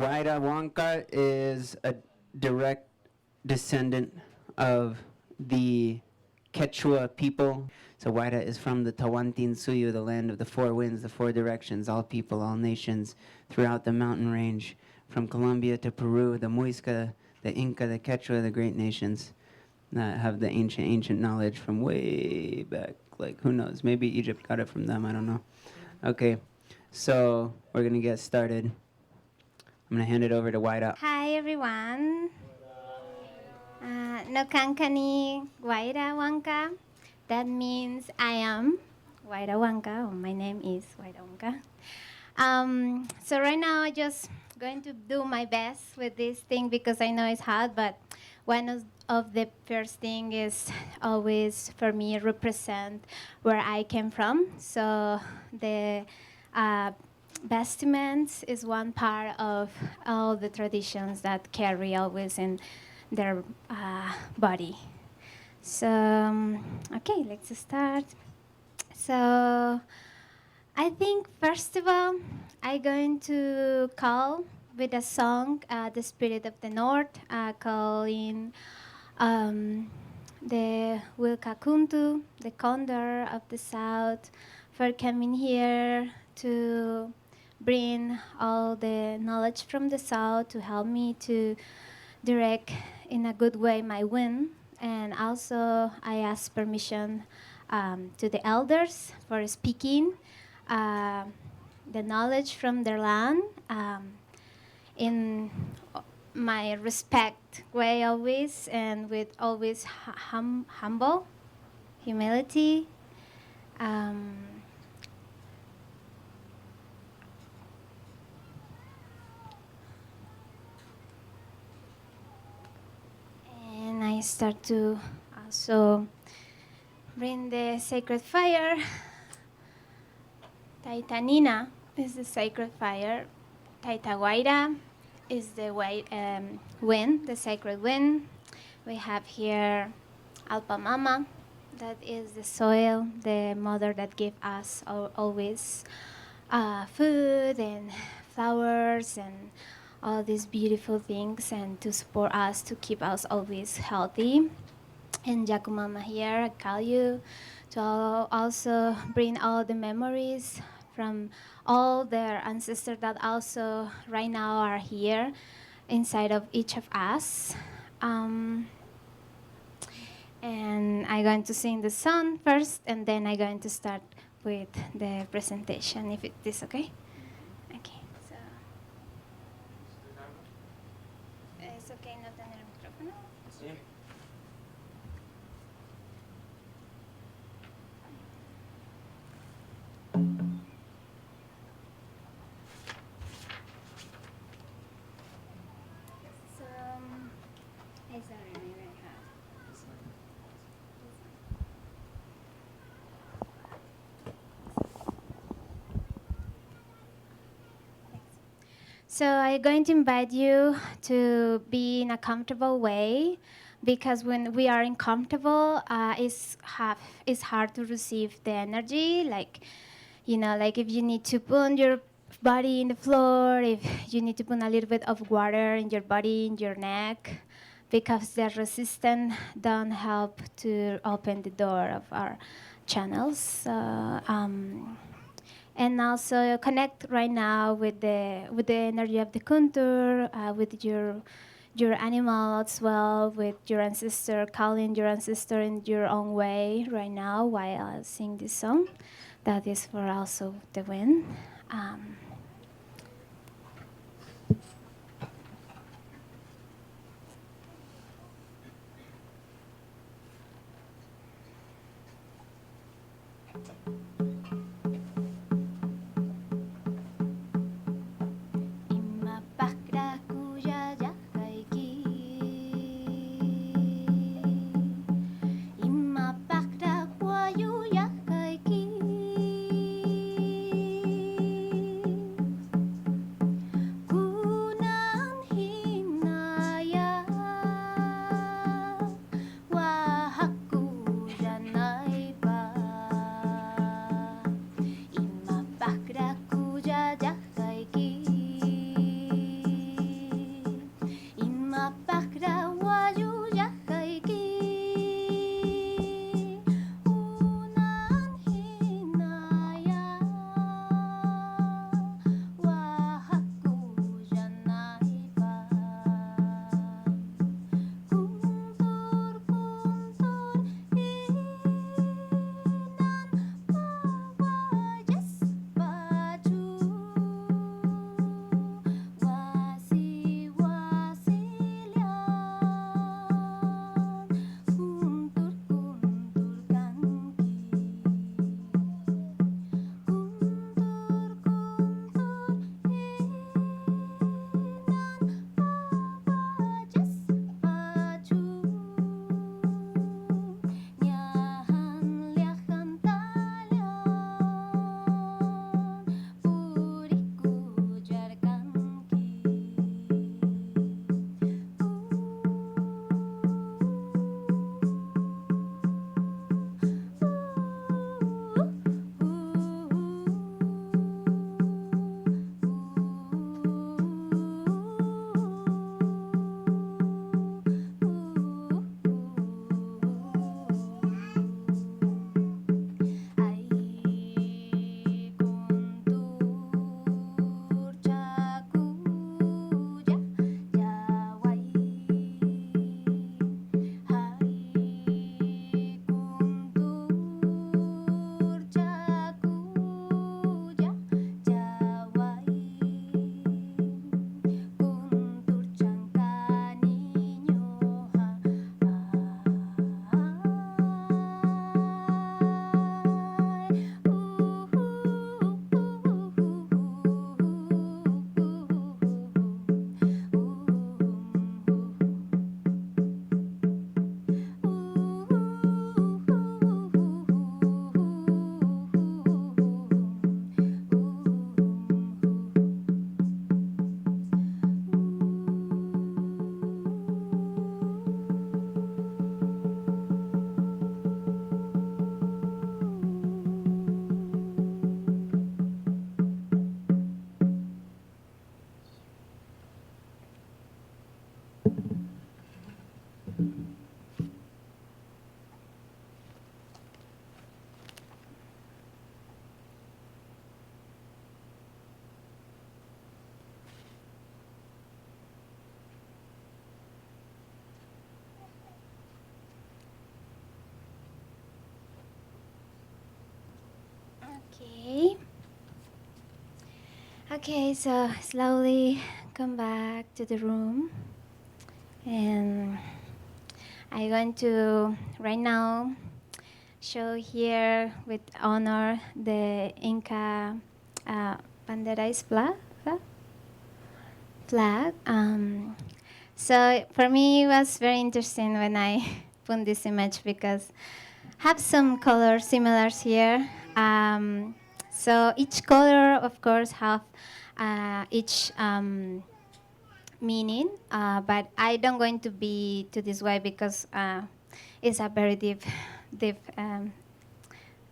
Wayra Huanca is a direct descendant of the Quechua people. So Wayra is from the Tawantinsuyu, the land of the four winds, the four directions, all people, all nations, throughout the mountain range, from Colombia to Peru, the Muisca, the Inca, the Quechua, the great nations that have the ancient knowledge from way back. Like, who knows? Maybe Egypt got it from them. I don't know. Okay, so we're going to get started. I'm going to hand it over to Wayra. Hi everyone. No kankani Wayra Huanca. That means I am Wayra Huanca. Or my name is Wayra Huanca. So right now I just going to do my best with this thing because I know it's hard, but one of the first thing is always for me represent where I came from. So the vestiments is one part of all the traditions that carry always in their body. So, okay, let's start. So, I think first of all, I'm going to call with a song, the Spirit of the North, calling the Wilkakuntu, the Condor of the South, for coming here to bring all the knowledge from the South to help me to direct in a good way my wind. And also I ask permission to the elders for speaking the knowledge from their land in my respect way always, and with always humble humility. And I start to also bring the sacred fire. Taitanina is the sacred fire. Taitawaira is the wind, the sacred wind. We have here Alpa Mama, that is the soil, the mother that gives us always food and flowers and all these beautiful things, and to support us, to keep us always healthy. And Yakumama here, I call you to also bring all the memories from all their ancestors that also right now are here inside of each of us. And I'm going to sing the song first, and then I'm going to start with the presentation, if it is okay. Okay, so es okay no tener el micrófono. Sí. So, sorry, maybe I have. So I'm going to invite you to be in a comfortable way, because when we are uncomfortable, it's hard to receive the energy. Like, like if you need to put your body in the floor, if you need to put a little bit of water in your body, in your neck, because the resistance don't help to open the door of our channels. And also connect right now with the energy of the kuntur, with your animal as well, with your ancestor, calling your ancestor in your own way right now while I sing this song. That is for also the wind. Okay, so slowly come back to the room. And I'm going to, right now, show here with honor the Inca Bandera flag. So for me, it was very interesting when I put this image because have some colors similars here. So each color, of course, have each meaning, but I don't going to be to this way because it's a very deep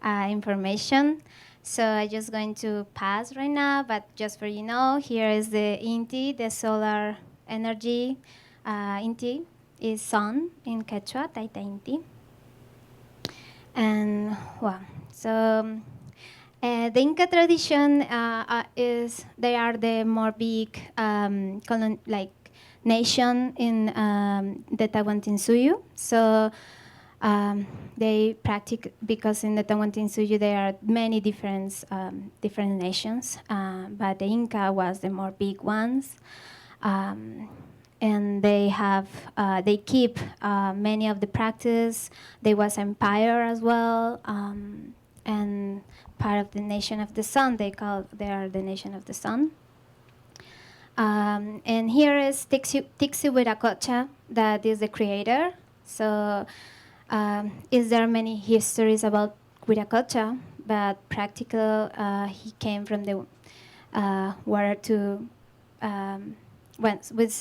information. So I'm just going to pass right now, but just for you know, here is the Inti, the solar energy. Inti is sun in Quechua, Taita Inti. And well, so the Inca tradition is they are the more big like nation in the Tawantinsuyu. So they practice because in the Tawantinsuyu there are many different nations, but the Inca was the more big ones. And they keep many of the practice. There was empire as well, and part of the nation of the sun. They are the nation of the sun. And here is Tixi Wiracocha, that is the creator. So is there many histories about Wiracocha, but practical he came from the water to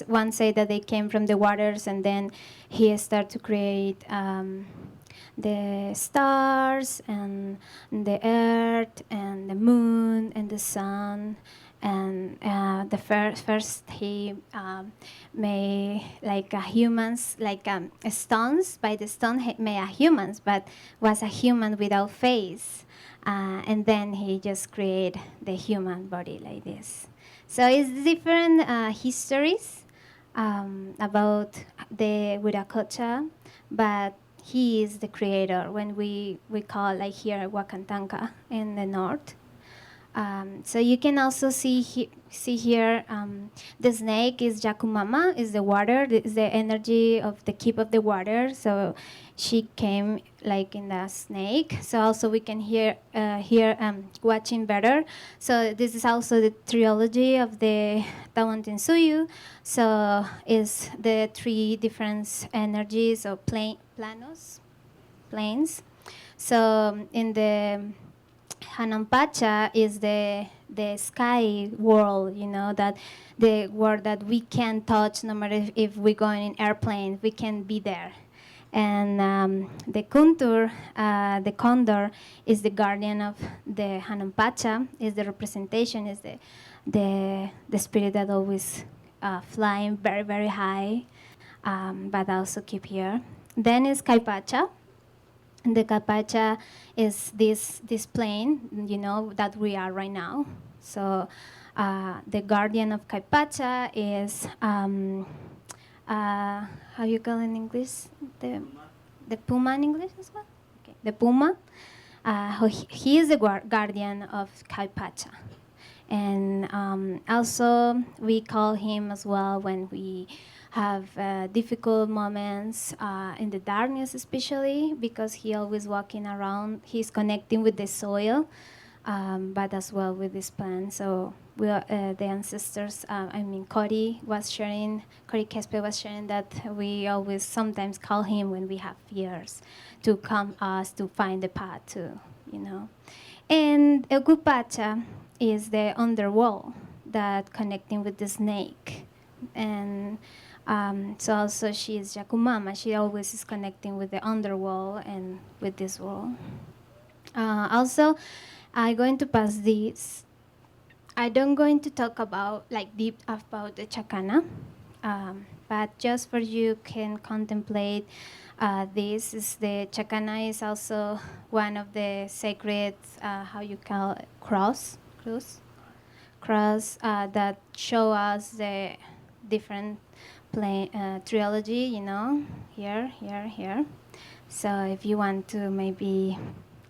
one say that they came from the waters, and then he started to create the stars and the earth and the moon and the sun. And the first he made like humans, like stones. By the stone he made humans, but was a human without face. And then he just created the human body like this. So it's different histories about the Wiracocha, but he is the creator. When we call like here Wakantanka in the north. So you can also see here the snake is Jakumama, is the water, is the energy of the keep of the water. So she came like in the snake. So also we can hear watching better. So this is also the trilogy of the Tawantinsuyu. So is the three different energies or planes. So in the Kalpacha is the sky world, you know, that the world that we can touch no matter if we go in an airplane, we can be there. And the Kuntur, the condor, is the guardian of the Kalpacha, is the representation, is the spirit that always flying very, very high, but also keep here. Then is Kalpacha. The Kalpacha is this plane, you know, that we are right now. So the guardian of Kalpacha is how you call in English? The puma in English as well. Okay. The puma. He is the guardian of Kalpacha, and also we call him as well when we have difficult moments in the darkness, especially because he always walking around. He's connecting with the soil, but as well with this plant. So we the ancestors. Cody Kespe was sharing that we always sometimes call him when we have fears to come us to find the path to, you know. And Ogupacha is the underworld that connecting with the snake. And so also she is Jakumama. She always is connecting with the underworld and with this world. Also, I'm going to pass this. I don't going to talk about like deep about the Chacana, but just for you can contemplate. This is the Chacana is also one of the sacred how you call it, cross that show us the different trilogy, you know, here. So if you want to maybe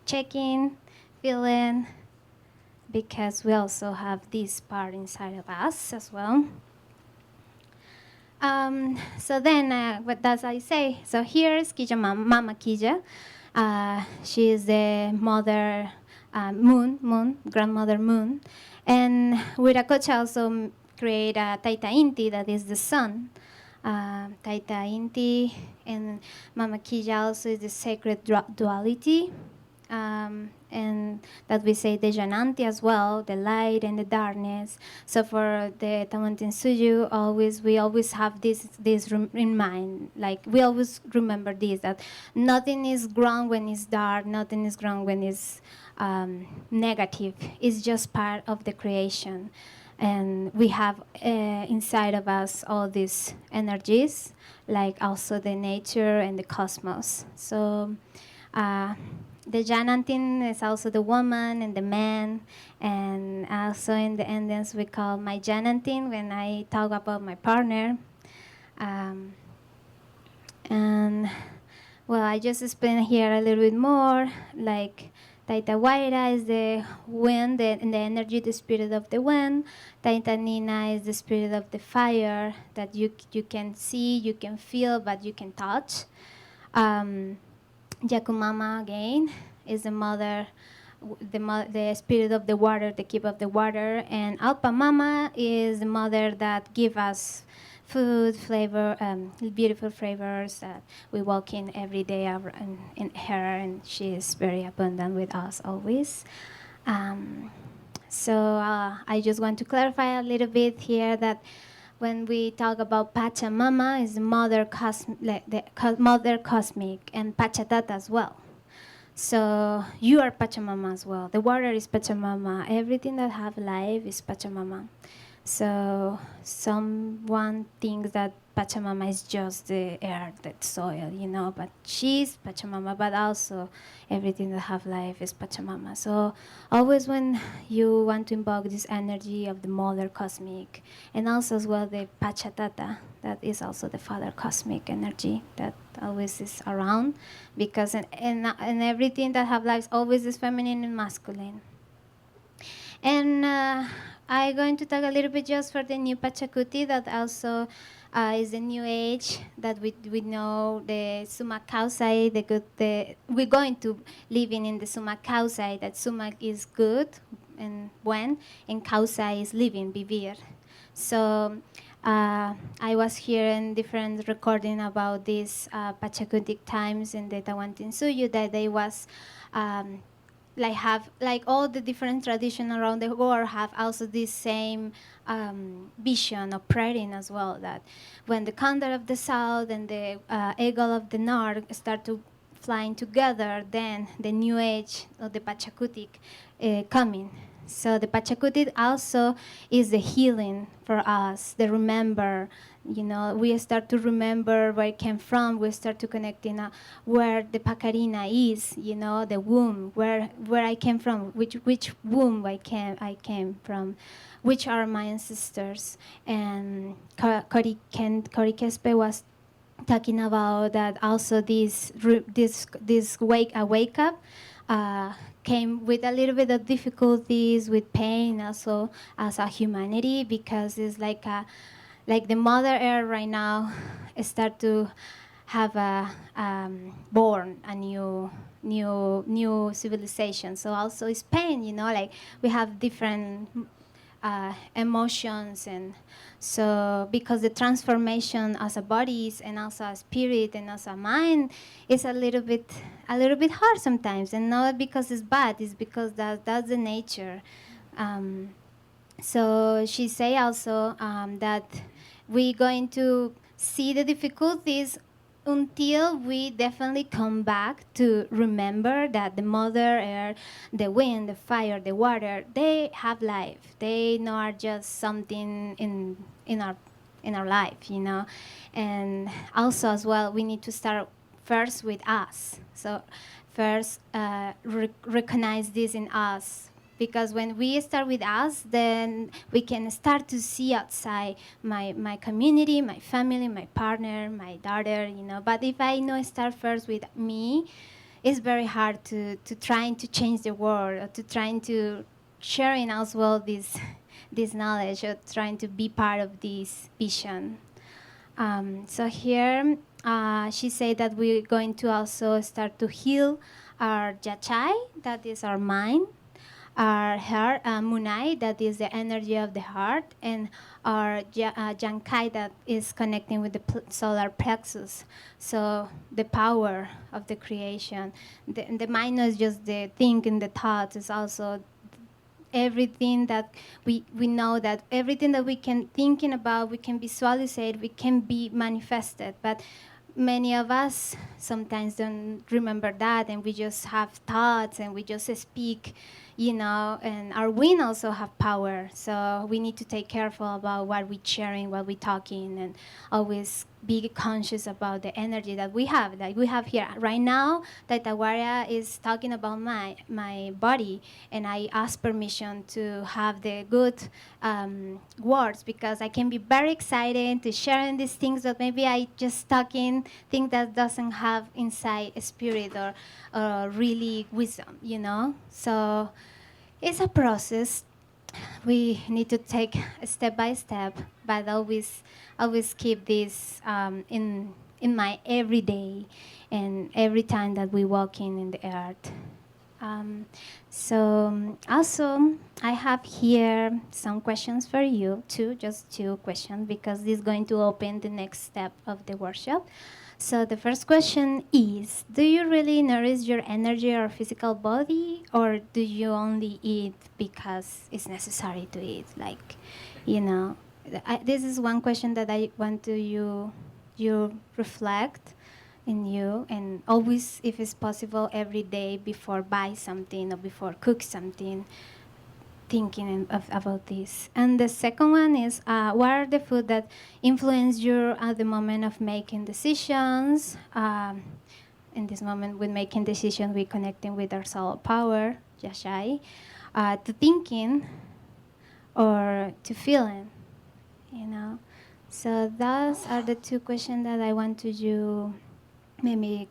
check in, feel in, because we also have this part inside of us as well. So then, what does I say? So here is Kija Mama Kija. She is the mother moon, grandmother moon. And Wiracocha also create a Taita Inti, that is the sun. Taita Inti, and Mama Kija also is the sacred duality. And that we say the Jananti as well, the light and the darkness. So for the Tawantin Suju, we always have this in mind. Like we always remember this, that nothing is wrong when it's dark, nothing is wrong when it's negative. It's just part of the creation. And we have inside of us all these energies, like also the nature and the cosmos. So the Janantin is also the woman and the man, and also in the Indians we call my Janantin when I talk about my partner. And well, I just explain here a little bit more, like Taita Wayra is the wind, the energy, the spirit of the wind. Taita Nina is the spirit of the fire that you can see, you can feel, but you can touch. Yakumama again is the mother, the spirit of the water, the keep of the water, and Alpa Mama is the mother that give us food, flavor, beautiful flavors that we walk in every day in her, and she is very abundant with us always. So I just want to clarify a little bit here that when we talk about Pachamama, is mother mother cosmic, and Pachatata as well. So you are Pachamama as well. The water is Pachamama. Everything that have life is Pachamama. So someone thinks that Pachamama is just the earth, the soil, but she's Pachamama, but also everything that have life is Pachamama. So always when you want to invoke this energy of the mother cosmic, and also as well the Pachatata, that is also the father cosmic energy that always is around, because in everything that have life always is feminine and masculine. And I'm going to talk a little bit just for the new Pachacuti, that also is the new age that we know the Summa Causae, we're going to living in the Summa Causae, that Summa is good and buen, and Causae is living, vivir. So I was hearing different recording about these Pachacutic times in the Tawantinsuyu, that they was like all the different traditions around the world have also this same vision of praying as well, that when the condor of the south and the eagle of the north start to flying together, then the new age of the Pachacutic coming. So the Pachacutic also is the healing for us, the remember. We start to remember where it came from. We start to connect in where the Pacarina is, the womb, where I came from, which womb I came from, which are my ancestors. And Cory Kespe was talking about that also this wake up came with a little bit of difficulties, with pain also as a humanity, because it's like the Mother Earth right now start to have born a new civilization. So also it's pain, like we have different emotions, and so because the transformation as a bodies and also a spirit and as a mind is a little bit hard sometimes, and not because it's bad, it's because that's the nature. So she say also that we're going to see the difficulties until we definitely come back to remember that the Mother Earth, the wind, the fire, the water, they have life. They not just something in our life, And also as well, we need to start first with us. So first recognize this in us. Because when we start with us, then we can start to see outside my community, my family, my partner, my daughter, But if I start first with me, it's very hard to trying to change the world, or to trying to sharing as well this knowledge, of trying to be part of this vision. So here she said that we're going to also start to heal our jachai, that is our mind, our heart, munai, that is the energy of the heart, and our jankai, that is connecting with the solar plexus. So the power of the creation. The mind is just the thinking, the thoughts, is also everything that we know, that everything that we can thinking about, we can visualize it, we can be manifested. But many of us sometimes don't remember that, and we just have thoughts and we just speak, and our wind also have power. So we need to take careful about what we're sharing, what we're talking, and always be conscious about the energy that we have. Like we have here right now, Taitawaria is talking about my body, and I ask permission to have the good words, because I can be very excited to sharing these things, but maybe I just talking things that doesn't have inside a spirit or really wisdom. So it's a process. We need to take step by step, but always keep this in my everyday and every time that we walk in the earth. So also, I have here some questions for you too, just 2 questions, because this is going to open the next step of the workshop. So the first question is, do you really nourish your energy or physical body, or do you only eat because it's necessary to eat? This is one question that I want to you reflect in you, and always, if it's possible, every day before buy something or before cook something, thinking about this. And the second one is, what are the food that influence you at the moment of making decisions? In this moment, with making decisions, we're connecting with our soul power, Yashai, to thinking or to feeling. So those are the 2 questions that I want to you maybe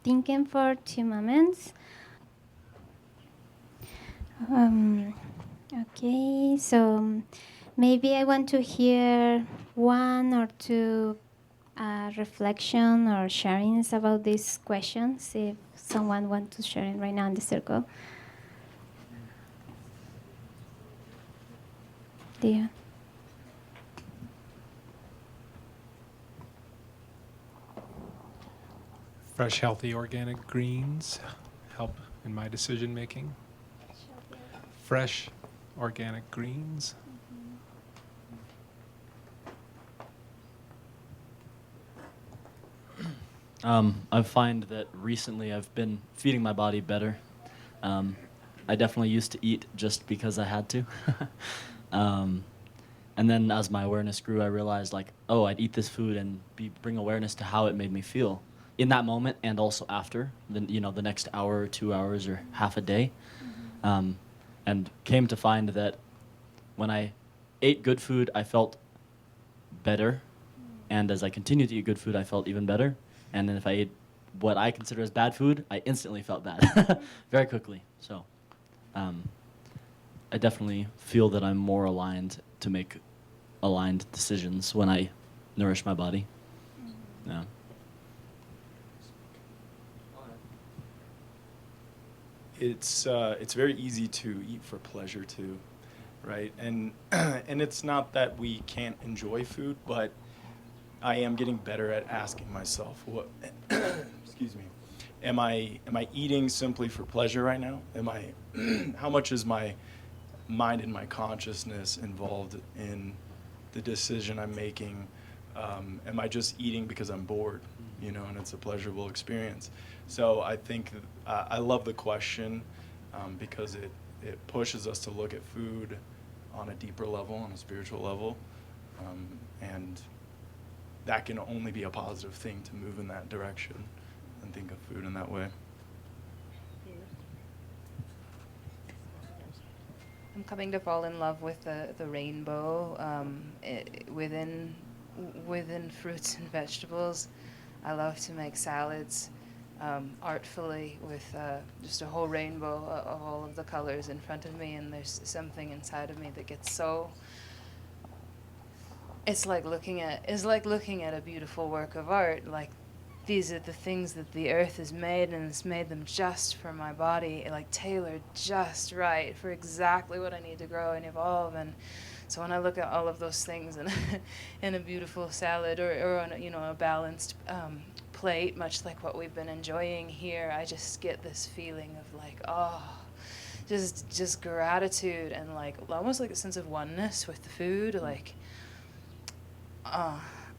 thinking for 2 moments. Okay, so maybe I want to hear 1 or 2 reflection or sharings about these questions, if someone wants to share it right now in the circle. Dear. Fresh, healthy, organic greens help in my decision making. Fresh, organic greens. I find that recently I've been feeding my body better. I definitely used to eat just because I had to. And then as my awareness grew, I realized, I'd eat this food and bring awareness to how it made me feel in that moment, and also after, the next hour or 2 hours or half a day. And came to find that when I ate good food, I felt better. And as I continued to eat good food, I felt even better. And then if I ate what I consider as bad food, I instantly felt bad very quickly. So I definitely feel that I'm more aligned to make aligned decisions when I nourish my body. Yeah. It's very easy to eat for pleasure too, right? And and it's not that we can't enjoy food, but I am getting better at asking myself, what excuse me, am I eating simply for pleasure right now? How much is my mind and my consciousness involved in the decision I'm making? Am I just eating because I'm bored, and it's a pleasurable experience? So I think I love the question because it pushes us to look at food on a deeper level, on a spiritual level, and that can only be a positive thing, to move in that direction and think of food in that way. I'm coming to fall in love with the rainbow within fruits and vegetables. I love to make salads artfully with just a whole rainbow of all of the colors in front of me, and there's something inside of me that gets so. It's like looking at a beautiful work of art. Like, these are the things that the earth has made, and it's made them just for my body, like tailored just right for exactly what I need to grow and evolve. And so when I look at all of those things in a beautiful salad or on a balanced plate, much like what we've been enjoying here, I just get this feeling of like, just gratitude and like almost like a sense of oneness with the food. Like,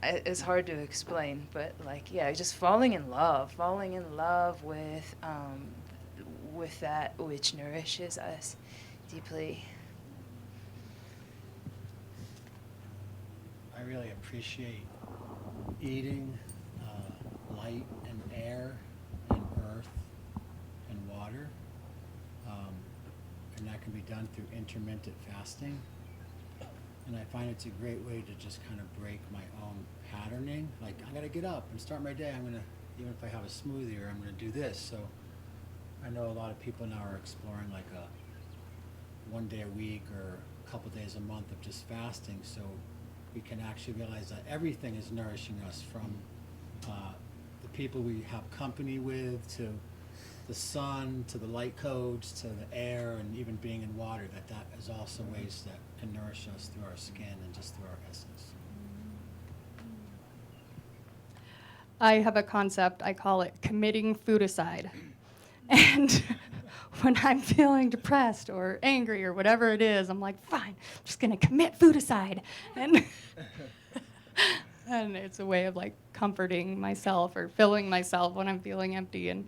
it's hard to explain, but like, yeah, just falling in love with that which nourishes us deeply. I really appreciate eating light and air and earth and water, and that can be done through intermittent fasting. And I find it's a great way to just kind of break my own patterning. Like, I'm gonna get up and start my day. Even if I have a smoothie, or I'm gonna do this. So I know a lot of people now are exploring like a 1 day a week or a couple days a month of just fasting. So we can actually realize that everything is nourishing us, from the people we have company with, to the sun, to the light codes, to the air, and even being in water, that is also ways that can nourish us through our skin and just through our essence. I have a concept, I call it committing foodicide. And when I'm feeling depressed or angry or whatever it is, I'm like, fine, I'm just gonna commit foodicide. And and it's a way of like comforting myself or filling myself when I'm feeling empty. And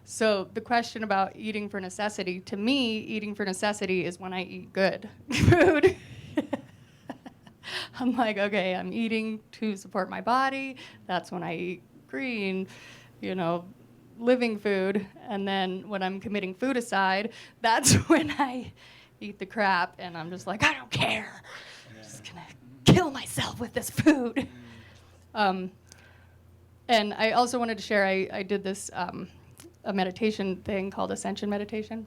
so the question about eating for necessity, to me, eating for necessity is when I eat good food. I'm like, okay, I'm eating to support my body. That's when I eat green, living food. And then when I'm committing foodicide, that's when I eat the crap, and I'm just like, I don't care. I'm just gonna kill myself with this food. And I also wanted to share, I did this a meditation thing called Ascension Meditation.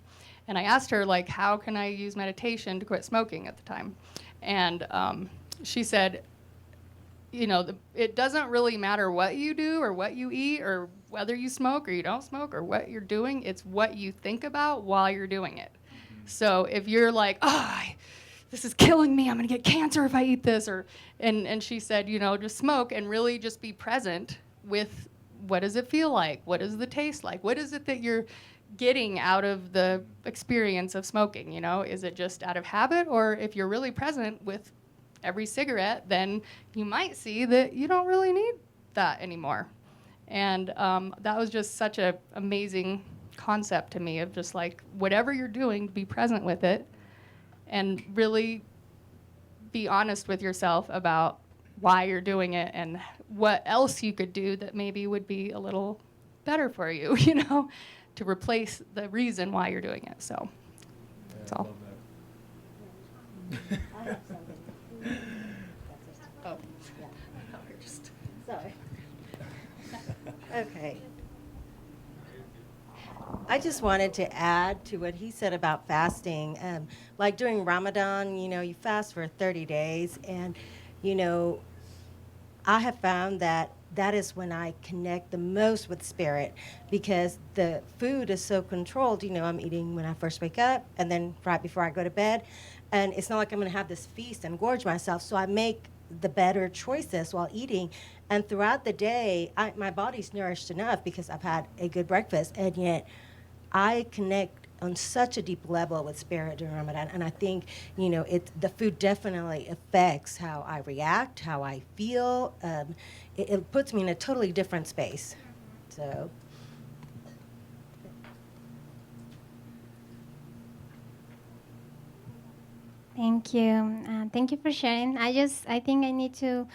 And I asked her, like, how can I use meditation to quit smoking at the time? And she said, it doesn't really matter what you do or what you eat or whether you smoke or you don't smoke or what you're doing. It's what you think about while you're doing it. So if you're like, this is killing me, I'm going to get cancer if I eat this, and she said, just smoke and really just be present with what does it feel like? What does the taste like? What is it that you're getting out of the experience of smoking? Is it just out of habit? Or if you're really present with every cigarette, then you might see that you don't really need that anymore. And that was just such an amazing concept to me, of just like, whatever you're doing, be present with it and really be honest with yourself about why you're doing it and what else you could do that maybe would be a little better for you, to replace the reason why you're doing it. So that's all. I have something. Oh. Sorry. Okay. I just wanted to add to what he said about fasting. Like during Ramadan, you fast for 30 days. And, I have found that is when I connect the most with spirit, because the food is so controlled. I'm eating when I first wake up and then right before I go to bed. And it's not like I'm going to have this feast and gorge myself. So I make the better choices while eating. And throughout the day, my body's nourished enough because I've had a good breakfast. And yet I connect on such a deep level with spirit during Ramadan. And I think, the food definitely affects how I react, how I feel. It puts me in a totally different space. So. Thank you. Thank you for sharing. I think I need to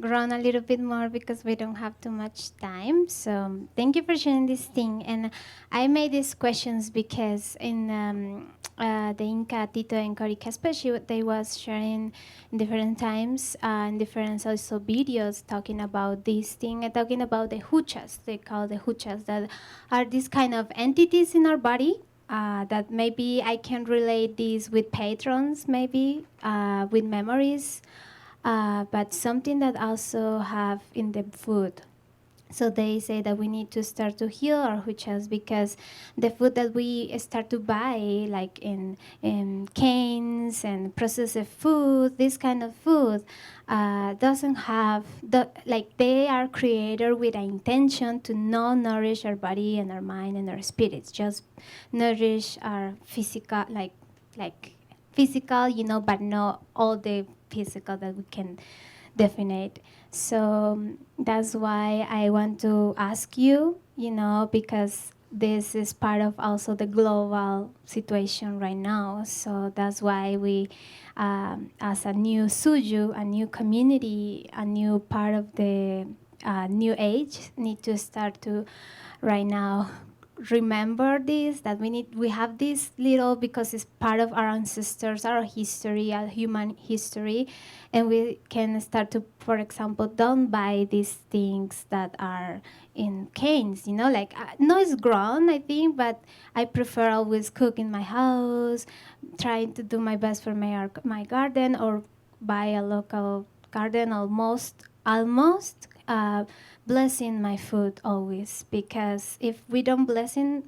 grown a little bit more because we don't have too much time. So thank you for sharing this thing. And I made these questions because the Inca Tito and Corica, especially they was sharing in different times and different also videos talking about this thing and talking about the huchas. They call the huchas that are these kind of entities in our body that maybe I can relate this with patrons, maybe with memories, but something that also have in the food. So they say that we need to start to heal our huchas because the food that we start to buy, like in canes and processed food, this kind of food, doesn't have they are created with an intention to not nourish our body and our mind and our spirits, just nourish our physical, like physical, but not all the physical that we can define. So that's why I want to ask you, because this is part of also the global situation right now. So that's why we, as a new Suju, a new community, a new part of the new age, need to start to right now remember this, that we have this little, because it's part of our ancestors, our history, our human history, and we can start to, for example, don't buy these things that are in canes, no, it's grown, I think, but I prefer always cook in my house, trying to do my best for my garden, or buy a local garden, almost blessing my food always, because if I don't bless in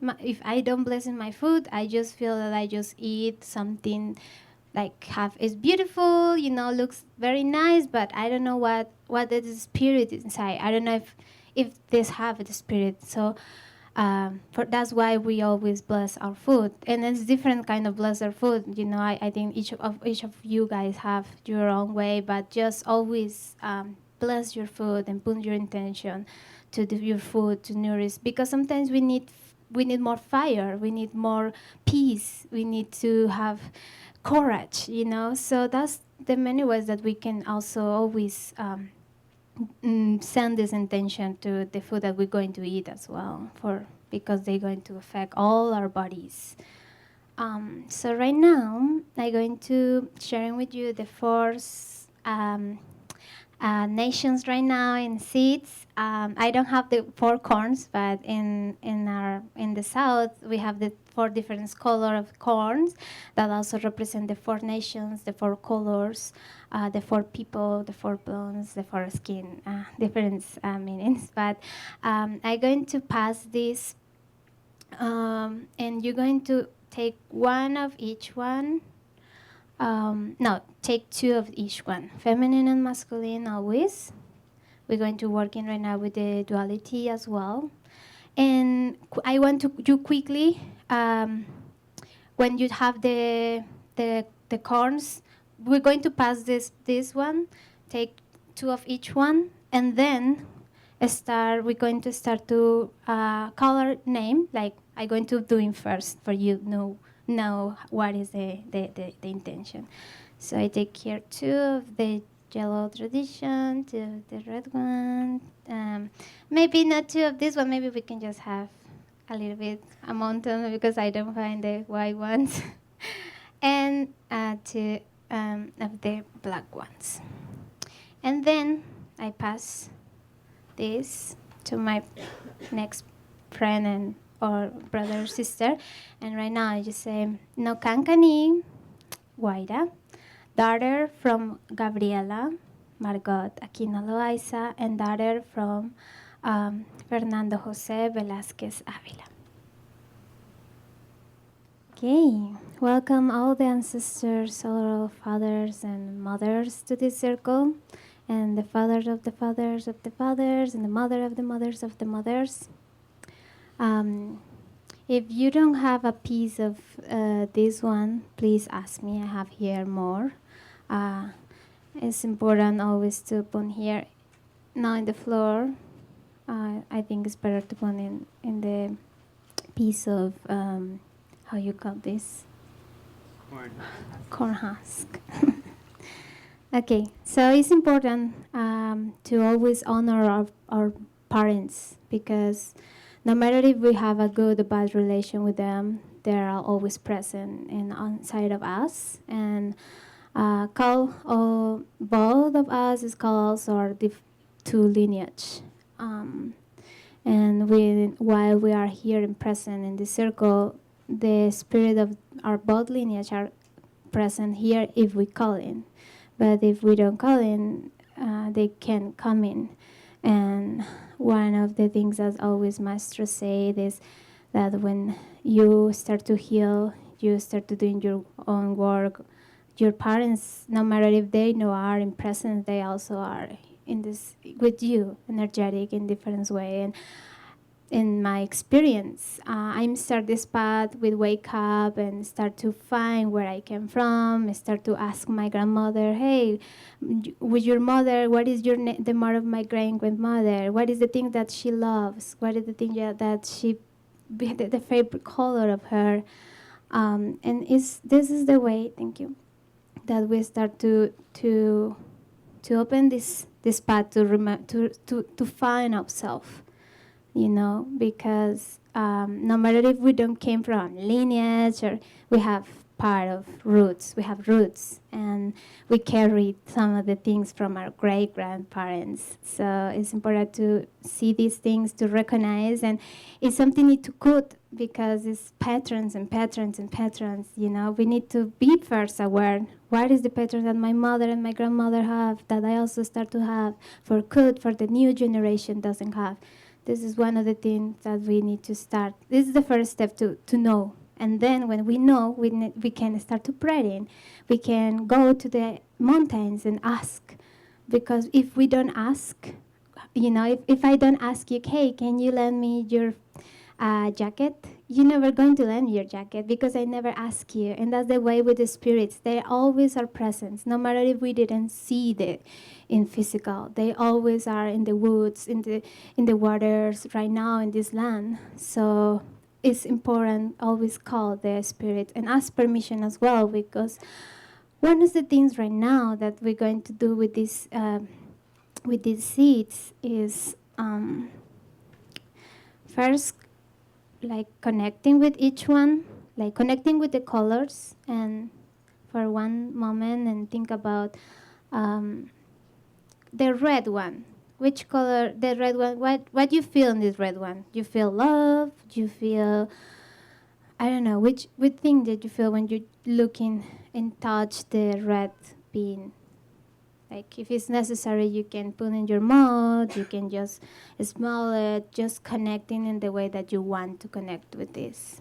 my food, I just feel that I just eat something like it's beautiful, looks very nice, but I don't know what is the spirit inside. I don't know if this have the spirit. So that's why we always bless our food, and it's different kind of bless our food. I think each of you guys have your own way, but just always bless your food and put your intention to do your food to nourish, because sometimes we need more fire, we need more peace, we need to have courage, so that's the many ways that we can also always send this intention to the food that we're going to eat as well, because they're going to affect all our bodies. So right now I'm going to sharing with you the four nations right now in seeds. I don't have the four corns, but in the south we have the four different color of corns that also represent the four nations, the four colors, the four people, the four bones, the four skin, different meanings. But I'm going to pass this, and you're going to take one of each one. No, take two of each one, feminine and masculine always. We're going to work in right now with the duality as well. And I want to do quickly, when you have the corns, we're going to pass this one, take two of each one, and then we're going to start to color name, like I'm going to do it first for you know what is the intention. So I take here two of the yellow tradition, two of the red one. Maybe not two of this one. Maybe we can just have a little bit amount of, because I don't find the white ones, and two of the black ones. And then I pass this to my next friend or brother or sister. And right now I just say, no Kankani, Wayra, daughter from Gabriela, Margot Aquino Loaiza, and daughter from Fernando Jose Velázquez Avila. Okay, welcome all the ancestors, all fathers and mothers to this circle, and the fathers of the fathers of the fathers, and the mother of the mothers of the mothers. If you don't have a piece of this one, please ask me. I have here more. It's important always to put here, not in the floor. I think it's better to put in the piece of, how you call this? Corn husk. Okay, so it's important to always honor our parents, because no matter if we have a good or bad relation with them, they're always present and inside of us. And both of us is called also our two lineage. And while we are here and present in the circle, the spirit of our both lineage are present here if we call in. But if we don't call in, they can't come in. And one of the things that always masters say is that when you start to heal, you start to doing your own work, your parents, no matter if they know are in presence, they also are in this with you, energetic in different way. And in my experience, I start this path with wake up and start to find where I came from. I start to ask my grandmother, hey, with your mother, what is the mother of my grandmother? What is the thing that she loves? What is the thing that she, the favorite color of her? And this is the way, thank you, that we start to open this path to find ourselves. Because no matter if we don't came from lineage or we have part of roots, we have roots, and we carry some of the things from our great-grandparents. So it's important to see these things, to recognize, and it's something need to cut because it's patterns and patterns and patterns. We need to be first aware. What is the pattern that my mother and my grandmother have that I also start to have for the new generation doesn't have? This is one of the things that we need to start. This is the first step to know. And then when we know, we can start to praying. We can go to the mountains and ask. Because if we don't ask, if I don't ask you, hey, can you lend me your jacket? You're never going to lend me your jacket because I never ask you. And that's the way with the spirits. They always are present, no matter if we didn't see in physical. They always are in the woods, in the waters, right now in this land. So it's important always call the spirit and ask permission as well, because one of the things right now that we're going to do with these seeds is first, like connecting with each one, like connecting with the colors, and for one moment and think about the red one. Which color, the red one, what you feel in this red one? You feel love? You feel, I don't know, which thing did you feel when you're looking and touch the red bean? Like if it's necessary, you can put in your mouth, you can just smell it, just connecting in the way that you want to connect with this.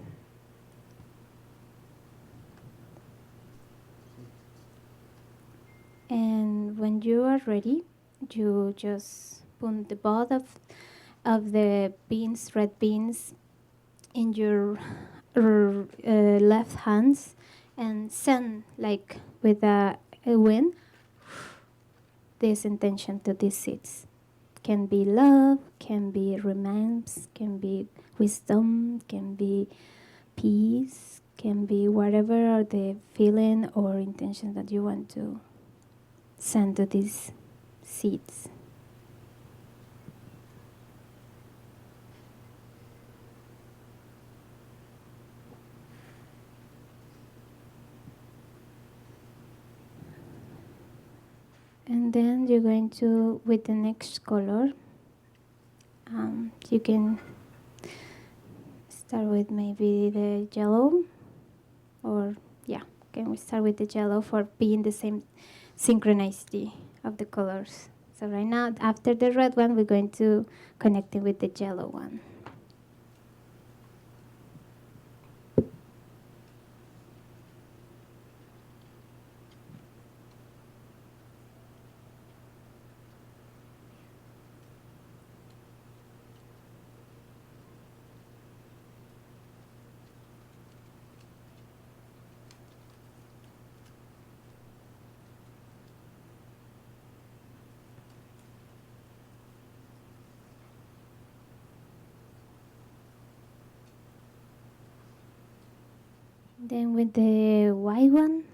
And when you are ready, you just put the both of the beans, red beans, in your left hands and send, like with a wind, this intention to these seeds. Can be love, can be romance, can be wisdom, can be peace, can be whatever are the feeling or intention that you want to send to these seeds. And then you're going to, with the next color, you can start with maybe the yellow, or can we start with the yellow for being the same synchronicity of the colors. So right now, after the red one, we're going to connect it with the yellow one. Then with the white one,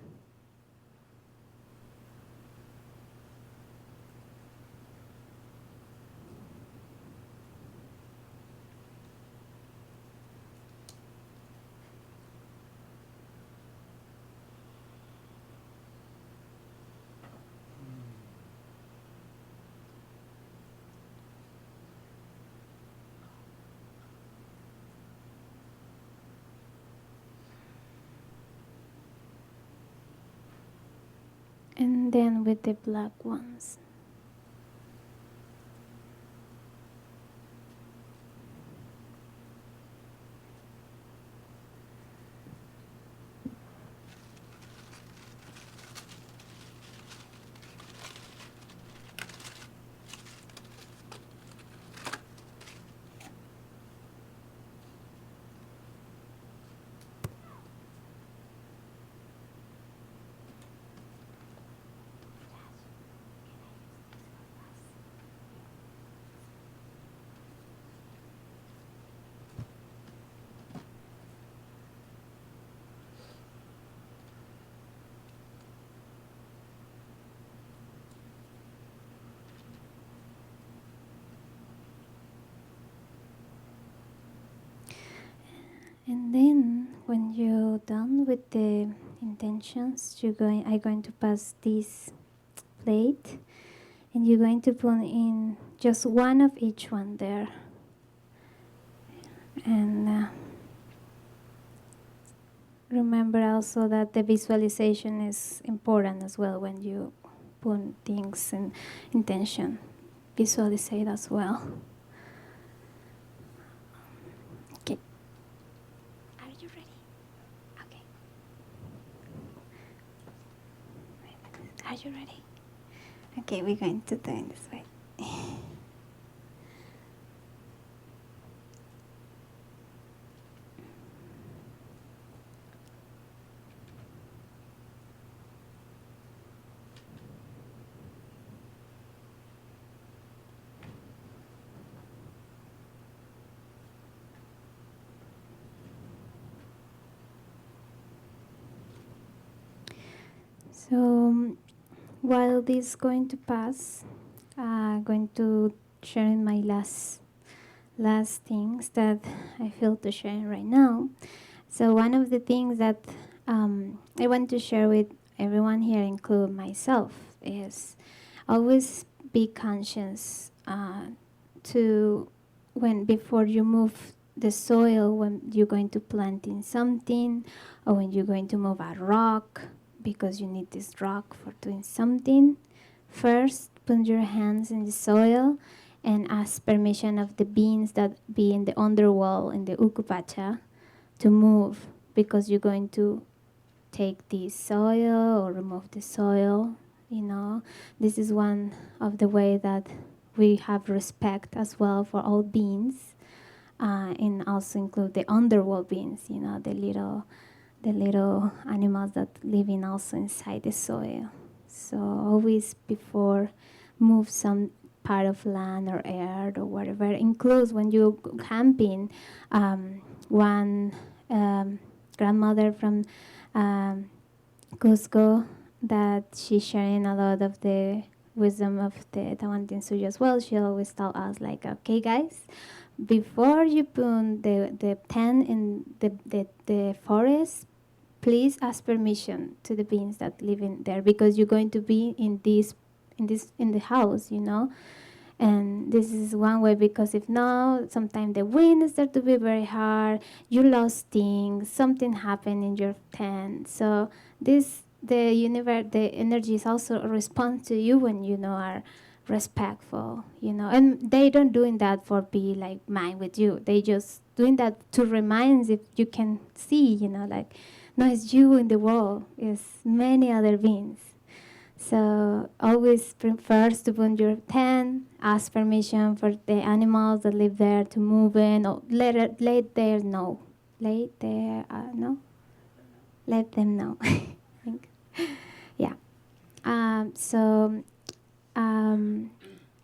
And then with the black ones. And then when you're done with the intentions, I'm going to pass this plate, and you're going to put in just one of each one there. And remember also that the visualization is important as well when you put things in intention. Visualize it as well. Okay. Are you ready? Okay. Are you ready? Okay, we're going to do it this way. So while this is going to pass, I'm going to share in my last things that I feel to share right now. So one of the things that I want to share with everyone here, include myself, is always be conscious to when before you move the soil, when you're going to plant in something, or when you're going to move a rock, because you need this rock for doing something. First, put your hands in the soil and ask permission of the beings that be in the underworld, in the Kalpacha, to move, because you're going to take the soil or remove the soil. You know, this is one of the way that we have respect as well for all beings, and also include the underworld beings. You know, the little animals that live in also inside the soil. So always before move some part of land or earth or whatever, includes when you camping. One grandmother from Cusco, that she's sharing a lot of the wisdom of the Tawantinsuyo as well. She always tell us like, okay guys, before you put the tent in the forest, please ask permission to the beings that live in there, because you're going to be in the house, you know. And this is one way, because if not, sometimes the wind starts to be very hard, you lost things, something happened in your tent. So the universe, the energies also respond to you when you know are respectful, you know. And they don't doing that for be like mine with you. They just doing that to remind, if you can see, you know, like, no, it's you in the world, it's many other beings. So always first to put your tent, ask permission for the animals that live there to move in, or let them know. Let them know. I think. Yeah.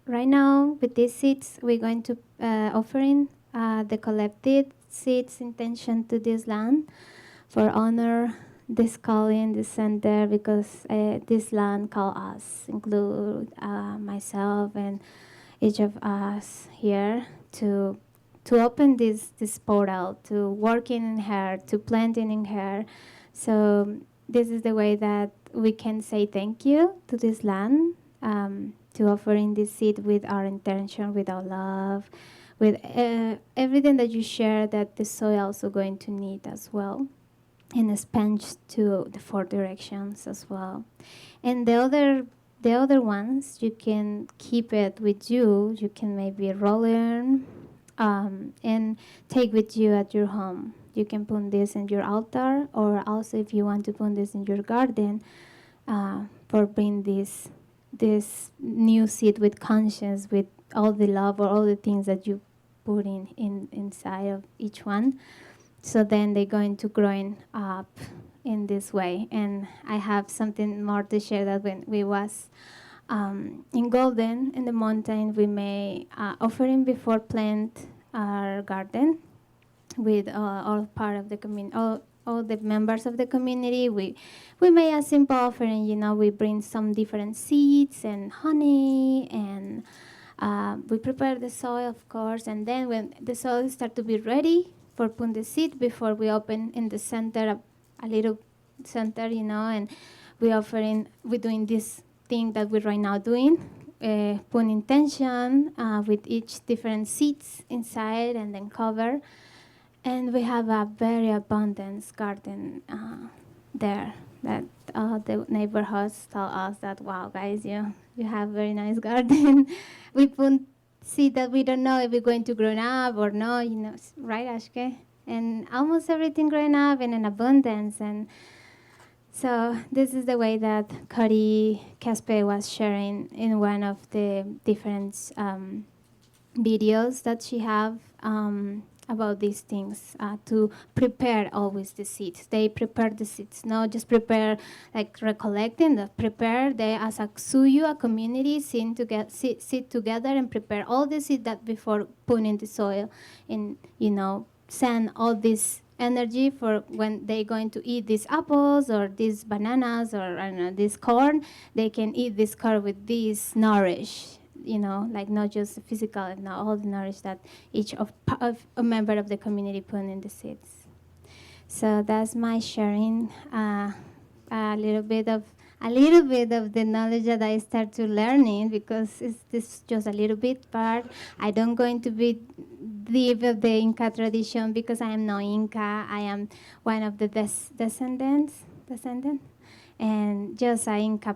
Right now with these seeds, we're going to offering the collected seeds intention to this land for honor this calling, this center, because this land call us, include myself and each of us here, to open this portal, to working in her, to planting in her. So this is the way that we can say thank you to this land, to offering this seed with our intention, with our love, with everything that you share, that the soil also going to need as well. and expand to the 4 directions as well. And the other ones, you can keep it with you. You can maybe roll it and take with you at your home. You can put this in your altar, or also if you want to put this in your garden, for bring this new seed with conscience, with all the love or all the things that you put inside of each one. So then they're going to growing up in this way. And I have something more to share, that when we was in Golden, in the mountain, we made offering before plant our garden with all part of the community, all the members of the community. We made a simple offering, we bring some different seeds and honey, and we prepare the soil, of course, and then when the soil start to be ready for putting the seed, before we open in the center, a little center, and we're doing this thing that we're right now doing, put intention with each different seeds inside and then cover. And we have a very abundant garden there, that the neighborhoods tell us that, wow, guys, you have very nice garden. We put seed that we don't know if we're going to grow up or no, right, Ashke? And almost everything growing up and in abundance. And so this is the way that Cody Caspe was sharing in one of the different videos that she have about these things, to prepare always the seeds. They prepare the seeds, not just prepare like recollecting, prepare. They as a suyu, a community, sit together and prepare all the seed that before putting in the soil, and send all this energy for when they're going to eat these apples or these bananas or I don't know, this corn. They can eat this corn with this nourish. Like not just physical, and not all the nourish that each of a member of the community put in the seeds. So that's my sharing, a little bit of the knowledge that I start to learning, because this just a little bit part. I don't going to be deep of the Inca tradition, because I am no Inca. I am one of the descendant, and just an Inca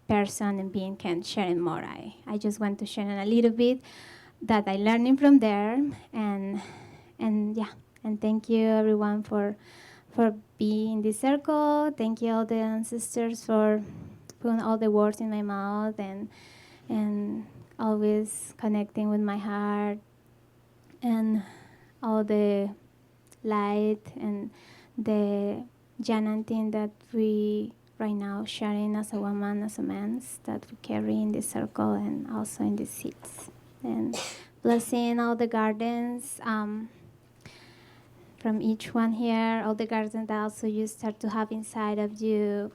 person and being can share more. I just want to share a little bit that I learning from there, and yeah, and thank you everyone for being in this circle. Thank you all the ancestors for putting all the words in my mouth and always connecting with my heart, and all the light and the chanting that we right now sharing as a woman, as a man, that we carry in this circle and also in the seeds. And blessing all the gardens from each one here, all the gardens that also you start to have inside of you,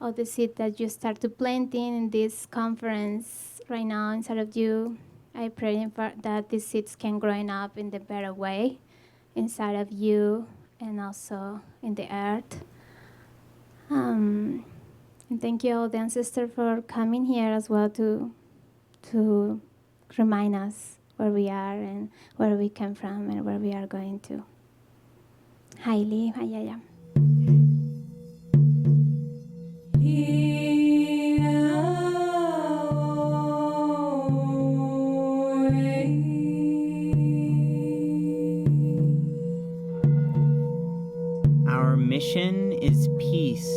all the seeds that you start to planting in this conference right now inside of you. I pray that these seeds can grow up in the better way inside of you and also in the earth. And thank you all the ancestors for coming here as well to remind us where we are and where we came from and where we are going to. Haile, Hayaya. Our mission is peace.